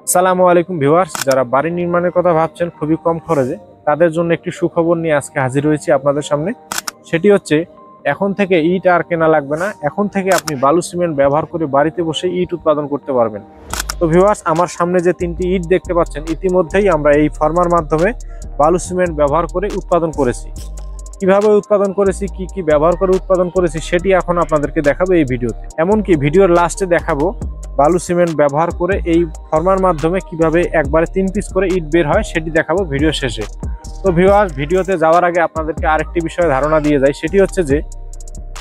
আসসালামু আলাইকুম ভিউয়ার্স, যারা বাড়ি নির্মাণের কথা ভাবছেন খুবই কম খরচে, তাদের জন্য একটি সুখবর নিয়ে আজকে হাজির হয়েছি আপনাদের সামনে। সেটি হচ্ছে এখন থেকে ইট আর কেনা লাগবে না। এখন থেকে আপনি বালু সিমেন্ট ব্যবহার করে বাড়িতে বসে ইট উৎপাদন করতে পারবেন। তো ভিউয়ার্স, আমার সামনে যে 3টি ইট দেখতে পাচ্ছেন, ইতিমধ্যেই আমরা এই ফর্মার মাধ্যমে বালু সিমেন্ট ব্যবহার করে উৎপাদন করেছি। কিভাবে উৎপাদন করেছি, কি কি ব্যবহার করে উৎপাদন করেছি, সেটি এখন আপনাদেরকে দেখাবো এই ভিডিওতে। এমনকি ভিডিওর লাস্টে দেখাবো বালু সিমেন্ট ব্যবহার করে এই ফর্মার মাধ্যমে কিভাবে একবারে 3 পিস করে ইট বের হয়, সেটি দেখাবো ভিডিও শেষে। তো ভিউয়ার্স, ভিডিওতে যাওয়ার আগে আপনাদেরকে আরেকটি বিষয়ে ধারণা দিয়ে যাই, সেটি হচ্ছে যে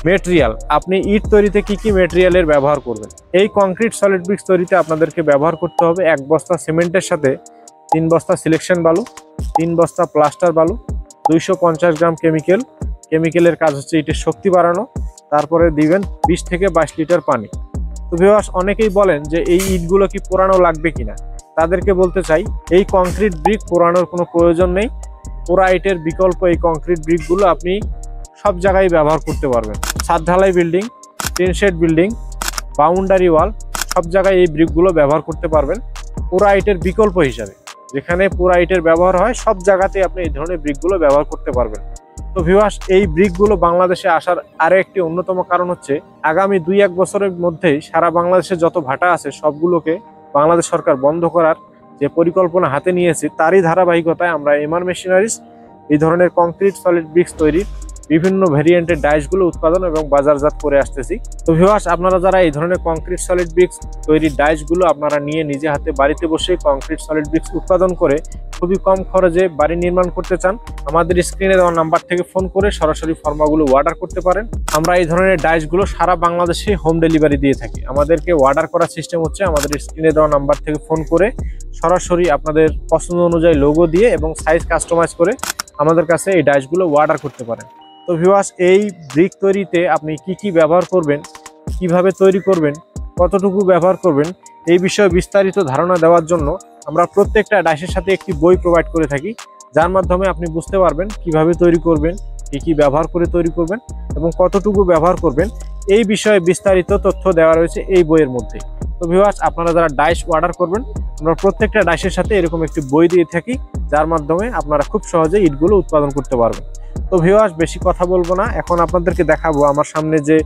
মেটেরিয়াল। আপনি ইট তৈরিতে কি কি মেটেরিয়ালের ব্যবহার করবেন। এই কংক্রিট সলিড ব্রিক্স তৈরিতে আপনাদেরকে ব্যবহার করতে হবে 1 বস্তা সিমেন্টের সাথে 3 বস্তা সিলেকশন বালু, 3 বস্তা প্লাস্টার বালু, 250 গ্রাম কেমিক্যালের কাজ হচ্ছে ইটের শক্তি বাড়ানো। তারপরে দিবেন 20 থেকে 22 লিটার পানি। তো ভিউয়ার্স, অনেকেই বলেন যে এই ইটগুলো কি পোড়ানো লাগবে কিনা। তাদেরকে বলতে চাই, এই কংক্রিট ব্রিক পোড়ানোর কোনো প্রয়োজন নেই। পোড়া ইটের বিকল্প এই কংক্রিট ব্রিকগুলো আপনি সব জায়গায় ব্যবহার করতে পারবেন। ছাদ ঢালাই building, tin shed building, boundary wall, সব জায়গায় এই ব্রিকগুলো ব্যবহার করতে পারবেন পোড়া ইটের বিকল্প হিসাবে। যেখানে পোড়া ইটের ব্যবহার হয়, সব জায়গাতে আপনি এই ধরনের ব্রিকগুলো ব্যবহার করতে পারবেন। তো ভিউয়ার্স, এই ব্রিকগুলো বাংলাদেশে আসার আরো একটি অন্যতম কারণ হচ্ছে আগামী 2-1 বছরের মধ্যেই সারা বাংলাদেশে যত ভাটা আছে সবগুলোকে বাংলাদেশ সরকার বন্ধ করার যে পরিকল্পনা হাতে নিয়েছে, তারই ধারাবাহিকতায় আমরা এমআর মেশিনারিজ এই ধরনের কংক্রিট সলিড ব্রিক্স তৈরির বিভিন্ন ভেরিয়েন্টের ডাইসগুলো উৎপাদন এবং বাজারজাত করে আসতেছি। তো ভিউয়ার্স, আপনারা যারা এই ধরনের কংক্রিট সলিড ব্রিক্স তৈরির ডাইসগুলো আপনারা নিয়ে নিজে হাতে বাড়িতে বসে কংক্রিট সলিড ব্রিক্স উৎপাদন করে খুবই কম খরচে বাড়ি নির্মাণ করতে চান, আমাদের স্ক্রিনে দেওয়া নাম্বার থেকে ফোন করে সরাসরি ফর্মাগুলো অর্ডার করতে পারেন। আমরা এই ধরনের ডাইসগুলো সারা বাংলাদেশে হোম ডেলিভারি দিয়ে থাকি। আমাদেরকে অর্ডার করার সিস্টেম হচ্ছে আমাদের স্ক্রিনে দেওয়া নাম্বার থেকে ফোন করে সরাসরি আপনাদের পছন্দ অনুযায়ী লোগো দিয়ে এবং সাইজ কাস্টমাইজ করে আমাদের কাছে এই ডাইসগুলো অর্ডার করতে পারেন। তো ভিউয়ার্স, এই ব্রিক তৈরিতে আপনি কি কি ব্যবহার করবেন, কিভাবে তৈরি করবেন, কতটুকু ব্যবহার করবেন, এই বিষয়ে বিস্তারিত ধারণা দেওয়ার জন্য আমরা প্রত্যেকটা ডাইসের সাথে একটি বই প্রোভাইড করে থাকি, যার মাধ্যমে আপনি বুঝতে পারবেন কিভাবে তৈরি করবেন, কি কি ব্যবহার করে তৈরি করবেন এবং কতটুকু ব্যবহার করবেন। এই বিষয়ে বিস্তারিত তথ্য দেওয়া রয়েছে এই বইয়ের মধ্যে। তো ভিউয়ার্স, আপনারা যারা ডাইস অর্ডার করবেন, আমরা প্রত্যেকটা ডাইসের সাথে এরকম একটি বই দিয়ে থাকি, যার মাধ্যমে আপনারা খুব সহজে ইটগুলো উৎপাদন করতে পারবেন। তো ভিউয়ার্স, বেশি কথা বলবো না, এখন আপনাদেরকে দেখাবো আমার সামনে যে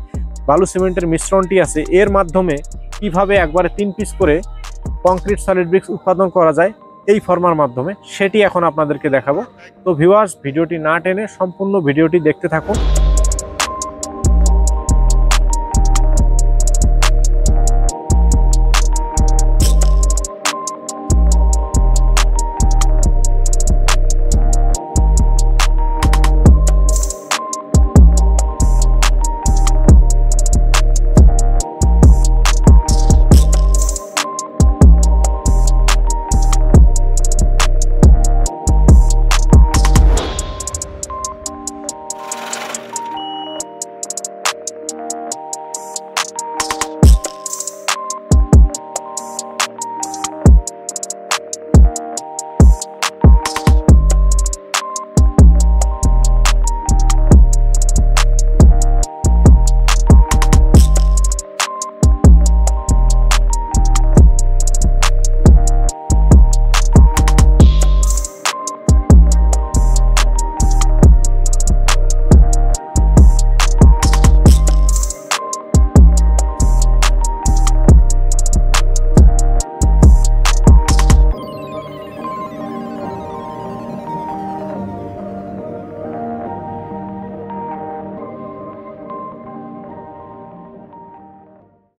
বালু সিমেন্টের মিশ্রণটি আছে, এর মাধ্যমে কিভাবে একবারে 3 পিস করে কংক্রিট সলিড ব্রিক্স উৎপাদন করা যায় এই ফর্মার মাধ্যমে, সেটি এখন আপনাদেরকে দেখাবো। তো ভিউয়ার্স, ভিডিওটি না টেনে সম্পূর্ণ ভিডিওটি দেখতে থাকুন।